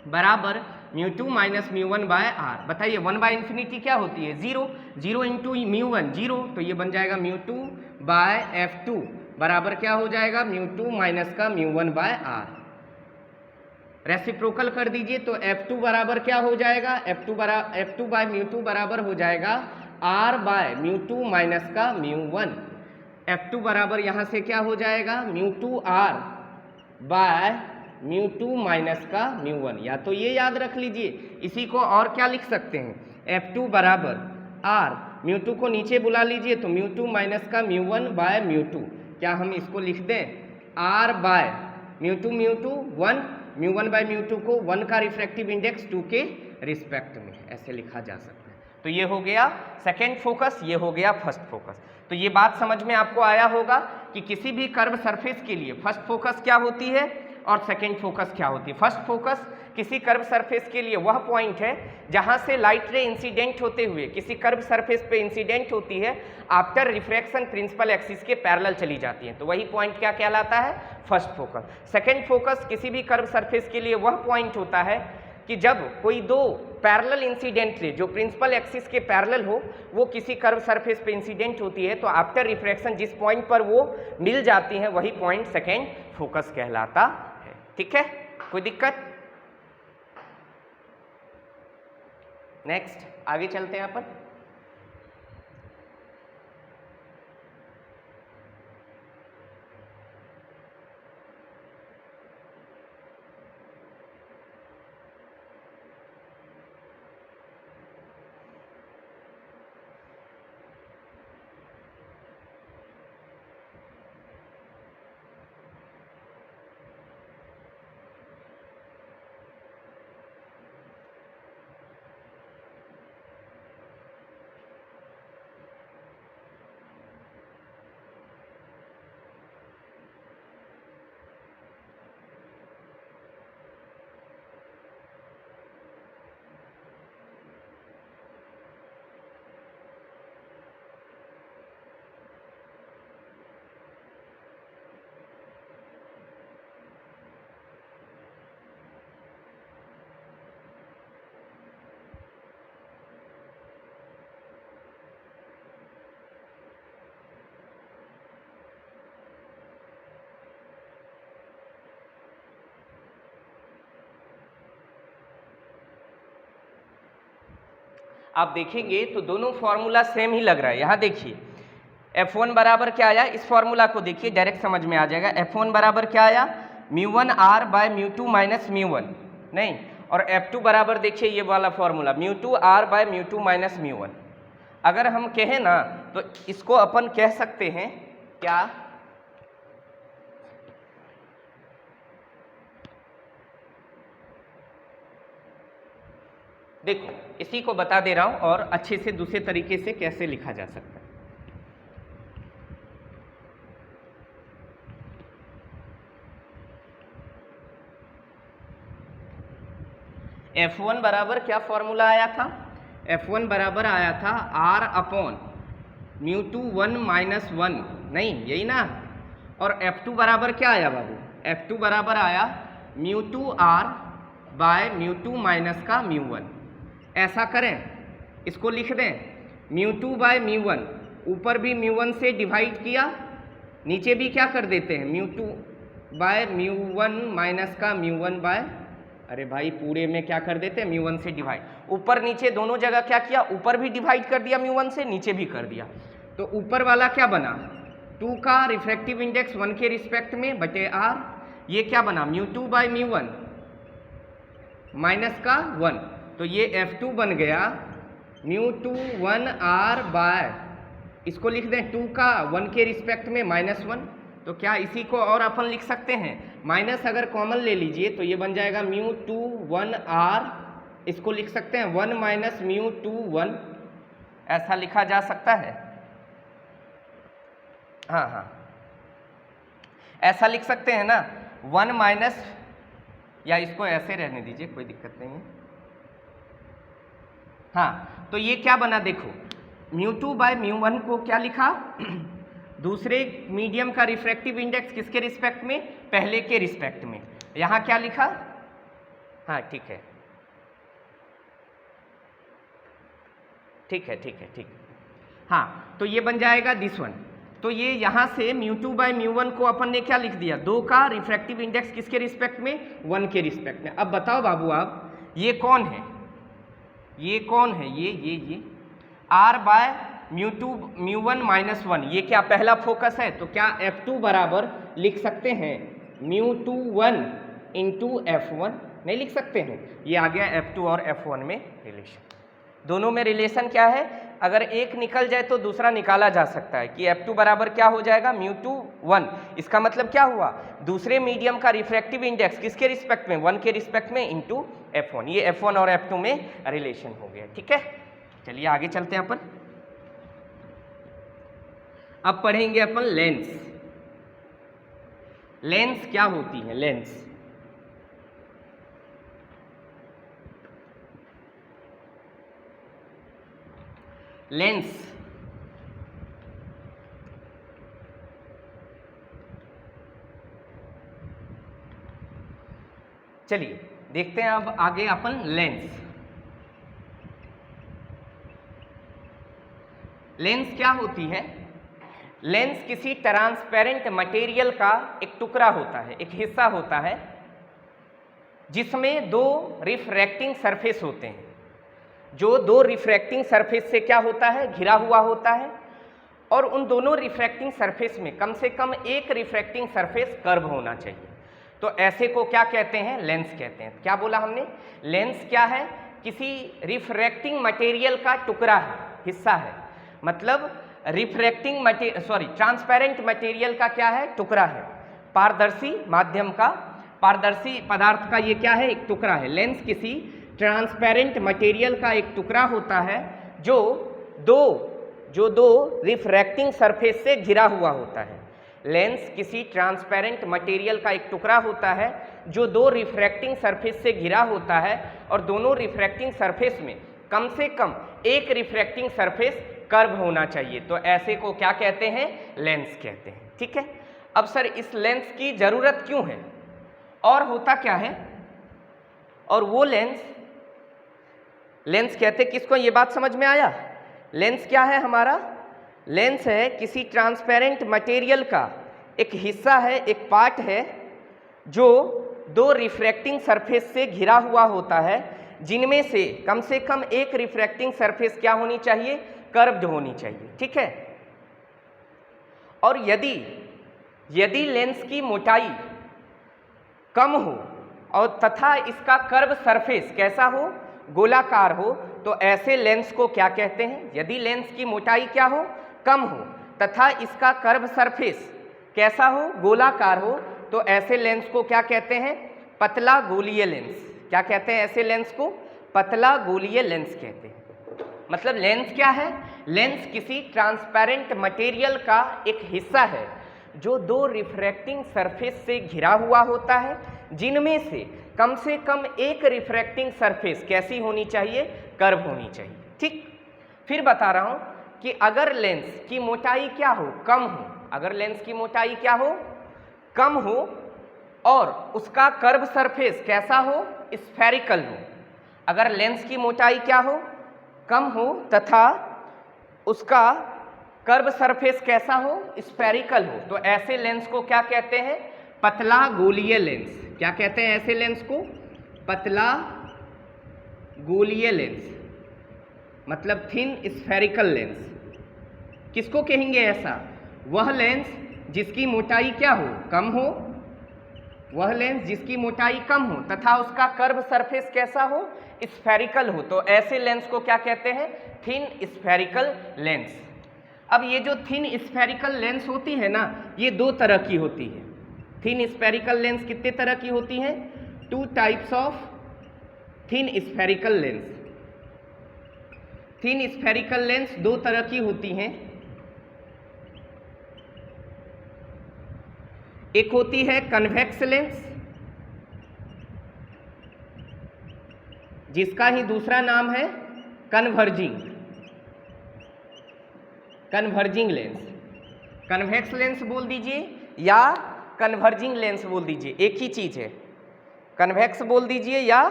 बराबर μ2 माइनस μ1 बाय r। बताइए 1 बाय इन्फिनिटी क्या होती है, 0, 0 इंटू μ1 0, तो ये बन जाएगा μ2 बाय F2 बराबर क्या हो जाएगा, μ2 माइनस का μ1 बाय r। रेसिप्रोकल कर दीजिए, तो F2 बराबर क्या हो जाएगा, F2 बाय μ2 बराबर हो जाएगा R बाय μ2 माइनस का μ1। F2 बराबर यहाँ से क्या हो जाएगा, μ2 R बाय μ2 माइनस का μ1, या तो ये याद रख लीजिए। इसी को और क्या लिख सकते हैं, F2 बराबर R, μ2 को नीचे बुला लीजिए, तो μ2 माइनस का μ1 बाय μ2, क्या हम इसको लिख दें, R बाय μ2 1, μ1 बाय μ2 को 1 का रिफ्रैक्टिव इंडेक्स 2 के रिस्पेक्ट में, ऐसे लिखा जा सकता है। तो ये हो गया सेकेंड फोकस, ये हो गया फर्स्ट फोकस। तो ये बात समझ में आपको आया होगा कि किसी भी कर्व सरफेस के लिए फर्स्ट फोकस क्या होती है और सेकेंड फोकस क्या होती है। फर्स्ट फोकस किसी कर्व सरफेस के लिए वह पॉइंट है जहां से लाइट रे इंसिडेंट होते हुए किसी कर्व सरफेस पे इंसिडेंट होती है, आफ्टर रिफ्रैक्शन प्रिंसिपल एक्सिस के पैरेलल चली जाती है, तो वही पॉइंट क्या कहलाता है, फर्स्ट फोकस। सेकेंड फोकस किसी भी कर्व सरफेस के लिए वह पॉइंट होता है कि जब कोई दो पैरेलल इंसिडेंट रे जो प्रिंसिपल एक्सिस के पैरेलल हो, वो किसी कर्व सरफेस पे इंसिडेंट होती है, तो आफ्टर रिफ्रैक्शन जिस पॉइंट पर वो मिल जाती हैं वही पॉइंट सेकेंड फोकस कहलाता है। ठीक है, कोई दिक्कत? नेक्स्ट आगे चलते हैं अपन। आप देखेंगे तो दोनों फॉर्मूला सेम ही लग रहा है। यहाँ देखिए F1 बराबर क्या आया, इस फॉर्मूला को देखिए डायरेक्ट समझ में आ जाएगा। F1 बराबर क्या आया, μ1 R बाय μ2 माइनस μ1, नहीं, और F2 बराबर देखिए ये वाला फॉर्मूला μ2 R बाय μ2 माइनस μ1। अगर हम कहें ना तो इसको अपन कह सकते हैं क्या, देखो इसी को बता दे रहा हूं और अच्छे से दूसरे तरीके से कैसे लिखा जा सकता है। F1 बराबर क्या फॉर्मूला आया था? F1 बराबर आया था R upon mu two 1 minus 1, नहीं यही ना? और F2 बराबर क्या आया बाबू? F2 बराबर आया mu two R by mu two minus का म्यू 1। ऐसा करें, इसको लिख दें म्यू टू बाय म्यू 1, ऊपर भी म्यू 1 से डिवाइड किया, नीचे भी क्या कर देते हैं mu two by mu 1 minus का म्यू 1 बाय, अरे भाई पूरे में क्या कर देते हैं म्यू 1 से डिवाइड, ऊपर नीचे दोनों जगह क्या किया, ऊपर भी डिवाइड कर दिया म्यू 1 से, नीचे भी कर दिया। तो ऊपर वाला क्या बना 2 का रिफ्रैक्टिव इंडेक्स 1 के रिस्पेक्ट में बटे R, ये क्या बना म्यू 2 बाय म्यू 1 माइनस का 1, तो ये F2 बन गया म्यू 2 1 R बाय, इसको लिख दें 2 का 1 के रिस्पेक्ट में माइनस 1। तो क्या इसी को और अपन लिख सकते हैं, माइनस अगर कॉमन ले लीजिए तो ये बन जाएगा म्यू 2 1 R, इसको लिख सकते हैं 1 माइनस म्यू 2 1, ऐसा लिखा जा सकता है। हाँ हाँ ऐसा लिख सकते हैं ना, 1 माइनस, या इसको ऐसे रहने दीजिए कोई दिक्कत नहीं है। हाँ तो ये क्या बना देखो, म्यू 2 बाय म्यू 1 को क्या लिखा दूसरे मीडियम का रिफ्रैक्टिव इंडेक्स किसके रिस्पेक्ट में, पहले के रिस्पेक्ट में, यहाँ क्या लिखा, हाँ ठीक है ठीक है ठीक है ठीक, हाँ तो ये बन जाएगा दिस वन। तो ये यहाँ से म्यू 2 बाय म्यू 1 को अपन ने क्या लिख दिया, 2 का रिफ्रैक्टिव इंडेक्स किसके रिस्पेक्ट में, 1 के रिस्पेक्ट में। अब बताओ बाबू आप ये कौन है, ये कौन है, ये R by mu 2 mu 1 minus 1, ये क्या पहला फोकस है, तो क्या F2 बराबर लिख सकते हैं म्यू 2 1 इंटू F1, नहीं लिख सकते हैं, ये आ गया F2 और F1 में रिलेशन। दोनों में रिलेशन क्या है, अगर एक निकल जाए तो दूसरा निकाला जा सकता है कि F2 बराबर क्या हो जाएगा म्यू 2 1, इसका मतलब क्या हुआ दूसरे मीडियम का रिफ्रैक्टिव इंडेक्स किसके रिस्पेक्ट में, 1 के रिस्पेक्ट में इंटू F1, ये F1 और F2 में रिलेशन हो गया। ठीक है चलिए आगे चलते हैं अपन, अब पढ़ेंगे अपन लेंस। लेंस क्या होती है, लेंस लेंस चलिए देखते हैं अब आगे अपन लेंस। लेंस क्या होती है, लेंस किसी ट्रांसपेरेंट मटेरियल का एक टुकड़ा होता है, एक हिस्सा होता है जिसमें 2 रिफ्रैक्टिंग सरफेस होते हैं, जो 2 रिफ्रैक्टिंग सरफेस से क्या होता है घिरा हुआ होता है, और उन दोनों रिफ्रैक्टिंग सरफेस में कम से कम एक रिफ्रैक्टिंग सरफेस कर्व होना चाहिए। तो ऐसे को क्या कहते हैं, लेंस कहते हैं। क्या बोला हमने, लेंस क्या है, किसी रिफ्रैक्टिंग मटेरियल का टुकड़ा है, हिस्सा है, मतलब रिफ्रैक्टिंग ट्रांसपेरेंट मटेरियल का क्या है, टुकड़ा है, पारदर्शी माध्यम का, पारदर्शी पदार्थ का ये क्या है, एक टुकड़ा है। लेंस किसी ट्रांसपेरेंट मटेरियल का एक टुकड़ा होता है जो दो रिफ्रैक्टिंग सरफेस से घिरा हुआ होता है। लेंस किसी ट्रांसपेरेंट मटेरियल का एक टुकड़ा होता है जो 2 रिफ्रैक्टिंग सरफेस से घिरा होता है, और दोनों रिफ्रैक्टिंग सरफेस में कम से कम एक रिफ्रैक्टिंग सरफेस कर्व होना चाहिए। तो ऐसे को क्या कहते हैं, लेंस कहते हैं। ठीक है, अब सर इस लेंस की जरूरत क्यों है और होता क्या है, और वो लेंस कहते किसको, ये बात समझ में आया। लेंस क्या है हमारा, लेंस है किसी ट्रांसपेरेंट मटेरियल का एक हिस्सा है, एक पार्ट है जो 2 रिफ्रैक्टिंग सरफेस से घिरा हुआ होता है, जिनमें से कम एक रिफ्रैक्टिंग सरफेस क्या होनी चाहिए, कर्व्ड होनी चाहिए। ठीक है, और यदि लेंस की मोटाई कम हो और तथा इसका कर्व सरफेस कैसा हो, गोलाकार हो, तो ऐसे लेंस को क्या कहते हैं। यदि लेंस की मोटाई क्या हो, कम हो, तथा इसका कर्व सरफेस कैसा हो, गोलाकार हो, तो ऐसे लेंस को क्या कहते हैं, पतला गोलीय लेंस। क्या कहते हैं ऐसे लेंस को, पतला गोलीय लेंस कहते हैं। मतलब लेंस क्या है, लेंस किसी ट्रांसपेरेंट मटेरियल का एक हिस्सा है जो 2 रिफ्रैक्टिंग सरफेस से घिरा हुआ होता है, जिनमें से कम से कम एक रिफ्रैक्टिंग सरफेस कैसी होनी चाहिए, कर्व होनी चाहिए। ठीक, फिर बता रहा हूं कि अगर लेंस की मोटाई क्या हो, कम हो, अगर लेंस की मोटाई क्या हो, कम हो और उसका कर्व सरफेस कैसा हो, स्फेरिकल हो। अगर लेंस की मोटाई क्या हो, कम हो तथा उसका कर्व सरफेस कैसा हो, स्फेरिकल हो, तो ऐसे लेंस को क्या कहते हैं, पतला गोलीय लेंस। क्या कहते हैं ऐसे लेंस को, पतला गोलीय लेंस, मतलब थिन स्फेरिकल लेंस। किसको कहेंगे ऐसा, वह लेंस जिसकी मोटाई क्या हो, कम हो, वह लेंस जिसकी मोटाई कम हो तथा उसका कर्व सरफेस कैसा हो, स्फेरिकल हो, तो ऐसे लेंस को क्या कहते हैं, थिन स्फेरिकल लेंस। अब ये जो थिन स्फेरिकल लेंस होती है ना, ये दो तरह की होती है। थिन स्फेरिकल लेंस कितने तरह की होती हैं, 2 types of thin spherical lens. Thin spherical lens दो तरह की होती हैं। एक होती है कन्वेक्स लेंस, जिसका ही दूसरा नाम है कन्वर्जिंग लेंस। कन्वेक्स लेंस बोल दीजिए या कन्वर्जिंग लेंस बोल दीजिए, एक ही चीज है। कन्वेक्स बोल दीजिए या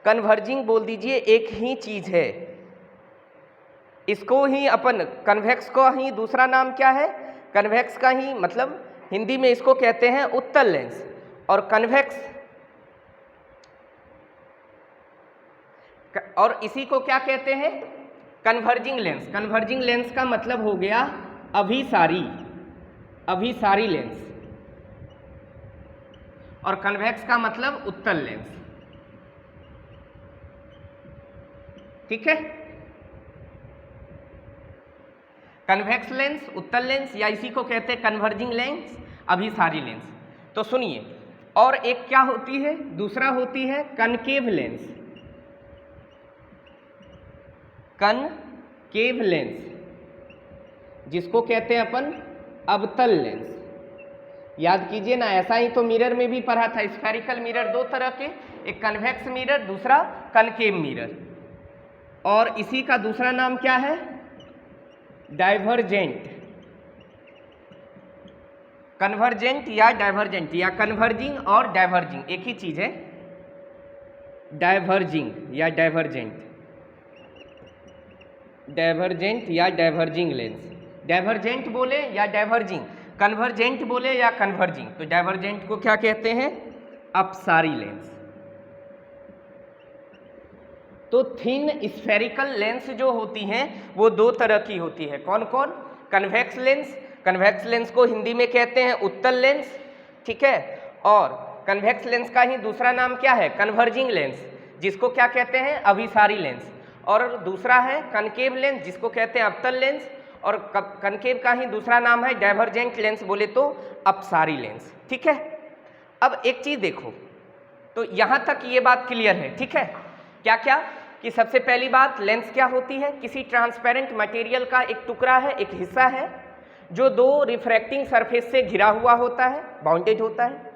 कन्वर्जिंग बोल दीजिए, एक ही चीज है। इसको ही अपन कन्वेक्स का ही दूसरा नाम क्या है, कन्वेक्स का ही मतलब हिंदी में इसको कहते हैं उत्तल लेंस, और कन्वेक्स और इसी को क्या कहते हैं, कन्वर्जिंग लेंस। कन्वर्जिंग लेंस का मतलब हो गया अभिसारी लेंस, और कन्वेक्स का मतलब उत्तल लेंस। ठीक है, कन्वेक्स लेंस, उत्तल लेंस, या इसी को कहते हैं कन्वर्जिंग लेंस, अभिसारी लेंस। तो सुनिए, और एक क्या होती है, दूसरा होती है कनकेव लेंस। कनकेव लेंस, जिसको कहते हैं अपन अवतल लेंस। याद कीजिए ना, ऐसा ही तो मिरर में भी पढ़ा था, स्फेरिकल मिरर दो तरह के, एक कन्वेक्स मिरर, दूसरा कनकेव मिरर, और इसी का दूसरा नाम क्या है, डाइवर्जेंट। कन्वर्जेंट या डाइवर्जेंट, या कन्वर्जिंग और डाइवर्जिंग एक ही चीज है, डाइवर्जिंग या डाइवर्जेंट, डाइवर्जेंट या डाइवर्जिंग लेंस। डाइवर्जेंट बोले या डाइवर्जिंग, कन्वर्जेंट बोले या कन्वर्जिंग, तो डाइवर्जेंट को क्या कहते हैं, अपसारी लेंस। तो थिन स्फेरिकल लेंस जो होती हैं वो दो तरह की होती है। कौन कौन, कन्वेक्स लेंस, कन्वेक्स लेंस को हिंदी में कहते हैं उत्तल लेंस, ठीक है, और कन्वेक्स लेंस का ही दूसरा नाम क्या है, कन्वर्जिंग लेंस, जिसको क्या कहते हैं, अभिसारी लेंस, और दूसरा है कनकेव लेंस, जिसको कहते हैं अवतल लेंस, और कनकेव का ही दूसरा नाम है डाइवर्जेंट लेंस, बोले तो अपसारी लेंस। ठीक है, अब एक चीज देखो, तो यहां तक ये बात क्लियर है। ठीक है, क्या क्या, कि सबसे पहली बात, लेंस क्या होती है, किसी ट्रांसपेरेंट मटेरियल का एक टुकड़ा है, एक हिस्सा है, जो दो रिफ्रैक्टिंग सरफेस से घिरा हुआ होता है, बाउंडेड होता है,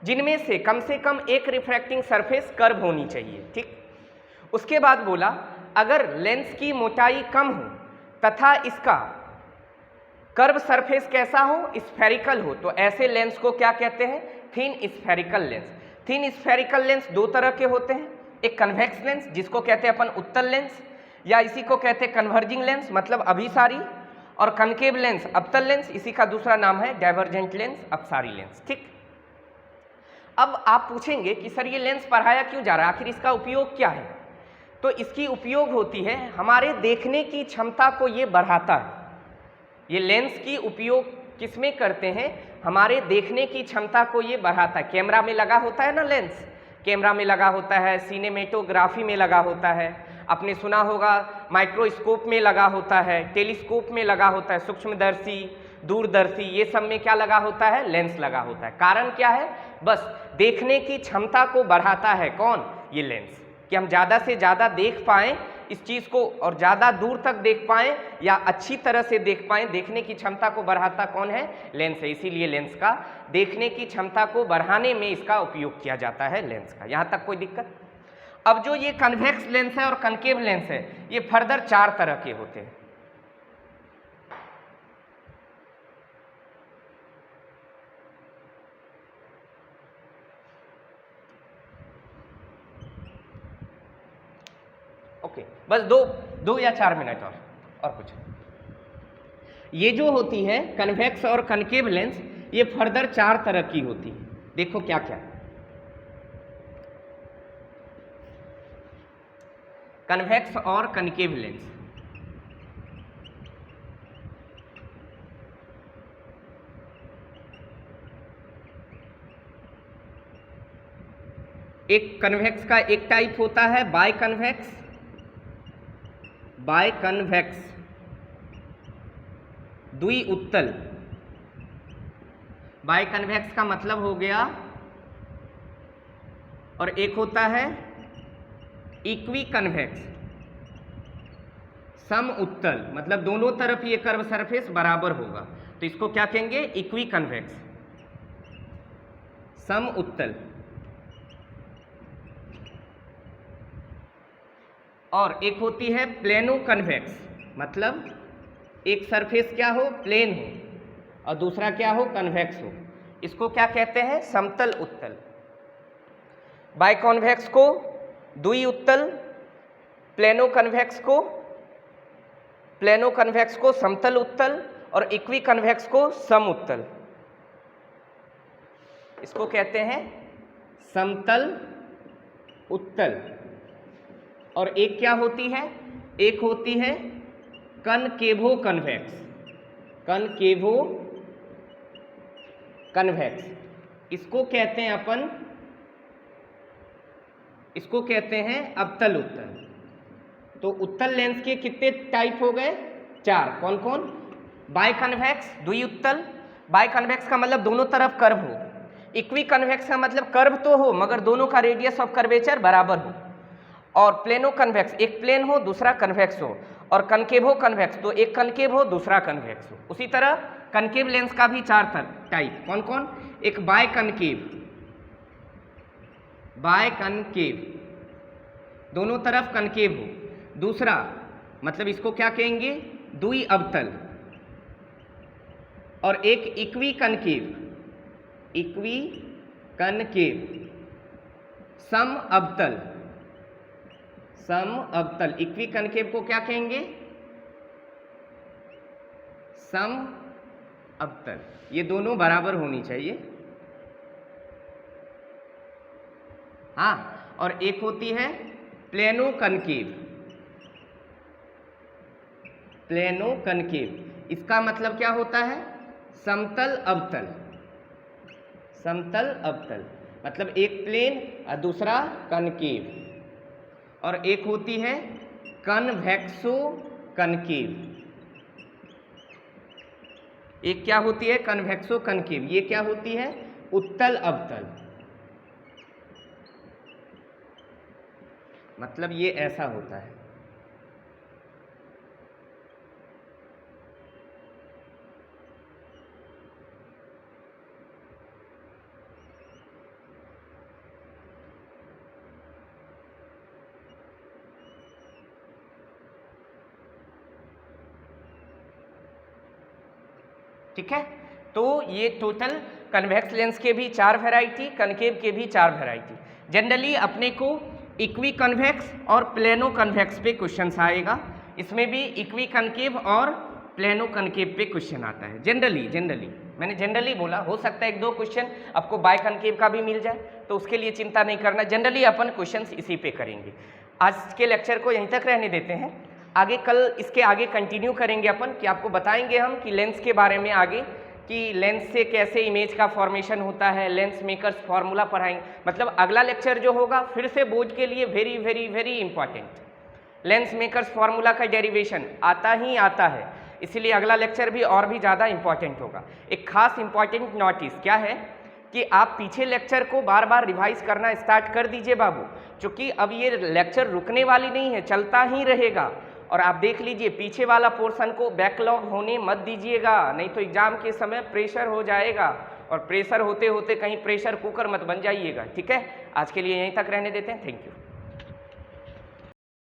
जिनमें से कम एक रिफ्रैक्टिंग सरफेस कर्व होनी चाहिए। ठीक, उसके बाद बोला अगर लेंस की मोटाई कम हो तथा इसका कर्व सरफेस कैसा हो, स्फेरिकल हो, तो ऐसे लेंस को क्या कहते हैं, thin spherical lens. Thin spherical lens दो तरह के होते हैं, एक कन्वेक्स लेंस जिसको कहते हैं अपन उत्तल लेंस, या इसी को कहते हैं कन्वर्जिंग लेंस मतलब अभिसारी, और कनकेव लेंस अवतल लेंस, इसी का दूसरा नाम है डाइवर्जेंट लेंस, अपसारी लेंस। ठीक, अब आप पूछेंगे कि सर ये लेंस पढ़ाया क्यों जा रहा है, आखिर इसका उपयोग क्या है। तो इसकी उपयोग होती है, हमारे देखने की क्षमता को ये बढ़ाता है। ये लेंस की उपयोग किसमें करते हैं, हमारे देखने की क्षमता को ये बढ़ाता है। कैमरा में लगा होता है ना लेंस, कैमरा में लगा होता है, सिनेमेटोग्राफी में लगा होता है, आपने सुना होगा माइक्रोस्कोप में लगा होता है, टेलीस्कोप में लगा होता है, सूक्ष्मदर्शी, दूरदर्शी, ये सब में क्या लगा होता है, लेंस लगा होता है। कारण क्या है, बस देखने की क्षमता को बढ़ाता है। कौन, ये लेंस, कि हम ज़्यादा से ज़्यादा देख पाएँ इस चीज़ को और ज़्यादा दूर तक देख पाएँ या अच्छी तरह से देख पाएँ, देखने की क्षमता को बढ़ाता कौन है? लेंस है। इसीलिए लेंस का देखने की क्षमता को बढ़ाने में इसका उपयोग किया जाता है लेंस का। यहाँ तक कोई दिक्कत? अब जो ये कन्वेक्स लेंस है और कनकेव लेंस है, ये फर्दर 4 तरह के होते हैं। ओके, बस दो या 4 मिनट और कुछ। ये जो होती है कन्वेक्स और कनकेव लेंस, ये फर्दर 4 तरह की होती है। देखो क्या क्या। कन्वेक्स और कनकेव लेंस, एक कन्वेक्स का एक टाइप होता है बाय कन्वेक्स, द्वि उत्तल। बाय कन्वेक्स का मतलब हो गया, और एक होता है इक्वी कन्वेक्स, सम उत्तल, मतलब दोनों तरफ ये कर्व सरफेस बराबर होगा, तो इसको क्या कहेंगे? इक्वी कन्वेक्स, सम उत्तल। और एक होती है प्लेनो कन्वेक्स, मतलब एक सरफेस क्या हो? प्लेन हो, और दूसरा क्या हो? कन्वेक्स हो। इसको क्या कहते हैं? समतल उत्तल। बाय कॉन्वेक्स को द्वि उत्तल, प्लेनो कन्वेक्स को समतल उत्तल, और इक्वी कन्वेक्स को सम उत्तल। इसको कहते हैं समतल उत्तल। और एक क्या होती है? एक होती है कनकेवो कन्वेक्स, इसको कहते हैं अपन, इसको कहते हैं अवतल उत्तल। तो उत्तल लेंस के कितने टाइप हो गए? 4। कौन कौन? बाय कन्वेक्स, द्वि उत्तल। बाय कन्वेक्स का मतलब दोनों तरफ कर्व हो। इक्वी कन्वेक्स का मतलब कर्व तो हो मगर दोनों का रेडियस ऑफ कर्वेचर बराबर हो। और प्लेनो कन्वेक्स, एक प्लेन हो दूसरा कन्वेक्स हो। और कनकेवो कन्वेक्स, तो एक कनकेव हो दूसरा कन्वेक्स हो। उसी तरह कनकेव लेंस का भी 4 टाइप। कौन कौन? एक बाय कनकेव, दोनों तरफ कनकेव हो। दूसरा मतलब इसको क्या कहेंगे? द्वि अवतल। और एक इक्वी कनकेव, सम अवतल। इक्वी कनकेव को क्या कहेंगे? सम अवतल। ये दोनों बराबर होनी चाहिए। हाँ, और एक होती है प्लेनो कनकेव। इसका मतलब क्या होता है? समतल अवतल, मतलब एक प्लेन और दूसरा कनकेव। और एक होती है कन्वेक्सो कनकेव। एक क्या होती है? कन्वेक्सो कनकेव। ये क्या होती है? उत्तल अवतल। मतलब ये ऐसा होता है। ठीक है, तो ये टोटल कन्वेक्स लेंस के भी 4 वैरायटी, कनकेव के भी 4 वैरायटी। जनरली अपने को इक्वी कन्वेक्स और प्लेनो कन्वेक्स पे क्वेश्चंस आएगा। इसमें भी इक्वी कनकेव और प्लेनो कनकेव पे क्वेश्चन आता है। जनरली मैंने जनरली बोला, हो सकता है 1-2 क्वेश्चन आपको बाय कनकेव का भी मिल जाए, तो उसके लिए चिंता नहीं करना। जनरली अपन क्वेश्चंस इसी पे करेंगे। आज के लेक्चर को यहीं तक रहने देते हैं। आगे कल इसके आगे कंटिन्यू करेंगे अपन, कि आपको बताएंगे हम कि लेंस के बारे में आगे, कि लेंस से कैसे इमेज का फॉर्मेशन होता है, लेंस मेकर्स फार्मूला पढ़ाएंगे। मतलब अगला लेक्चर जो होगा फिर से बोर्ड के लिए very very very important. Lens makers formula का डेरिवेशन आता है, इसीलिए अगला लेक्चर भी और भी ज़्यादा इंपॉर्टेंट होगा। एक खास इंपॉर्टेंट नोटिस क्या है कि आप पीछे लेक्चर को बार बार रिवाइज करना स्टार्ट कर दीजिए बाबू, क्योंकि अब ये लेक्चर रुकने वाली नहीं है, चलता ही रहेगा। और आप देख लीजिए पीछे वाला पोर्शन को बैकलॉग होने मत दीजिएगा, नहीं तो एग्जाम के समय प्रेशर हो जाएगा, और प्रेशर होते होते कहीं प्रेशर कुकर मत बन जाइएगा। ठीक है, आज के लिए यहीं तक रहने देते हैं। Thank you.